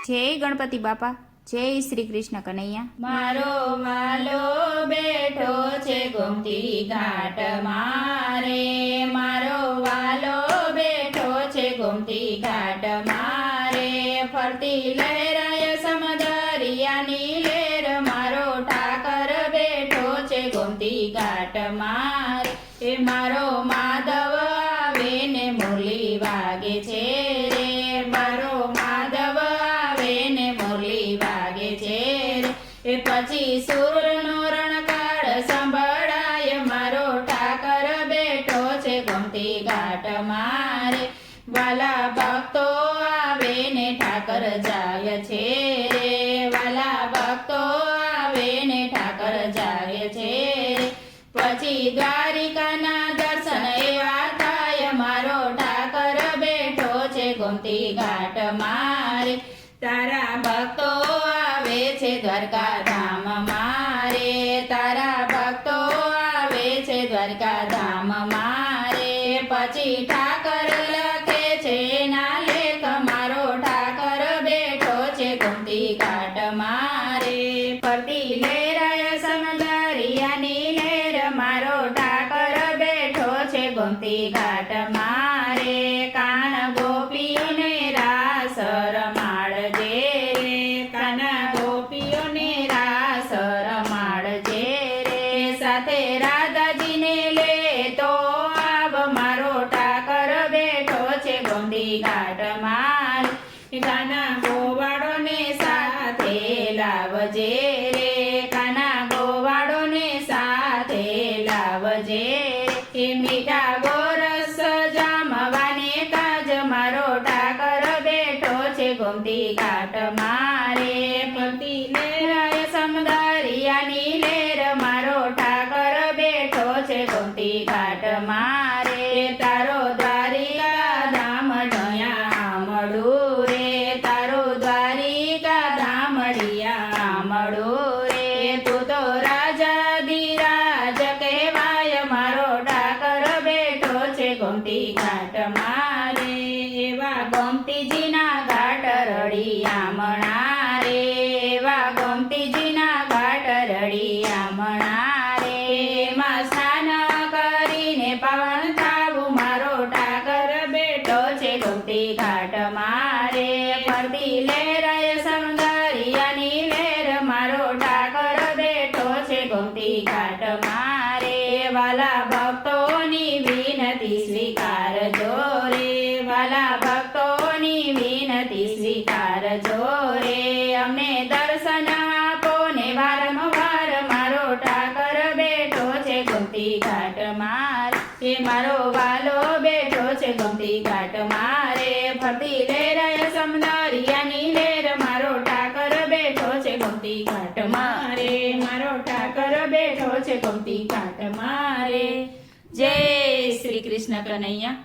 જય ગણપતિ બાપા, જય શ્રી કૃષ્ણ કનૈયા। મારો વાલો બેઠો છે ગોમતી ઘાટ મારે, મારો વાલો બેઠો છે ગોમતી ઘાટ મારે। ફરતી લહેરાય સમદરિયાની લેર, મારો ઠાકર બેઠો છે ગોમતી ઘાટ મારે। એ મારો માધવ આવે ને મુરલી વાગે છે રે, મારો માધવ આવે ને મુરલી વાગે છે રે। એ પછી સુરનો રણકાળ સંભળાય, મારો ઠાકર બેઠો છે ગોમતી ઘાટ મારે। વાલા ભક્તો આવે ને ઠાકર જાય છે રે, વાલા ભક્તો આવે ને ઠાકર જાય છે રે। પછી દ્વારિકાના દર્શન એવા થાય, મારો ઠાકર બેઠો છે ગોમતી ઘાટ મારે। તારા ભક્તો આવે છે દ્વારકા ધામ મારે, તારા ભક્તો આવે છે દ્વારકા ધામ મારે। પછી ઠાકર લખે છે ના લેખ, મારો ઠાકર બેઠો છે ગોમતી ઘાટ મારે। ફરતી લેરાય સમદરિયાની લેર, મારો ઠાકર બેઠો છે ગોમતી ઘાટ મારે। કાન ગોપીઓને રાસ રમાડજે રે, કાન ગોપીઓને રાસ રમાડજે રે। સાથે રાધાજીને લેતો આવ, મારો ઠાકર બેઠો છે ગોમતી ઘાટ મારે। કાના ગોવાળોને સાથે લાવજે રે, કાના ગોવાળોને સાથે લાવજે રે। મીઠા ગોરસ જામવાને કાજ, મારો ઠાકર બેઠો છે ગોમતી ઘાટ મારે। ફરતી લેરાય સમદરિયાની લેર, મારો ઠાકર બેઠો છે ગોમતી ઘાટ મારે। તારો દ્વારિકા ધામ ઢયા મળું રે, તારો દ્વારિકા ધામડિયા મળું રે। તું તો રાજાધિરાજ કહેવાય, મારો ઠાકર બેઠો છે ગોમતી ઘાટ મારે। એવા ગોમતીજીના ઘાટ રળિયામણા રે, એવા ગોમતીજીના ઘાટ રળિયામણા રે। એમાં સ્નાન કરીને પાવન થાવું, મારો ઠાકર બેઠો છે ગોમતી ઘાટ મારે। ફરતી લેરાય સમદરિયાની લેર, મારો ઠાકર બેઠો છે ગોમતી ઘાટ મારે। વાલા ભક્તોની વિનતી સ્વીકારજો રે, વાલા ભક્તોની વિનતી સ્વીકારજો રે। અમને દર્શન આપો ને વારંવાર, મારો ઠાકર બેઠો છે ગોમતી ઘાટ મારે। એ મારો વાલો બેઠો છે ગોમતી ઘાટ મારે। ફરતી લેરાય સમદરિયાની લેર, મારો ઠાકર બેઠો છે ગોમતી ઘાટ મારે, મારો ઠાકર બેઠો છે ગોમતી ઘાટ મારે। જય શ્રી કૃષ્ણ કનૈયા।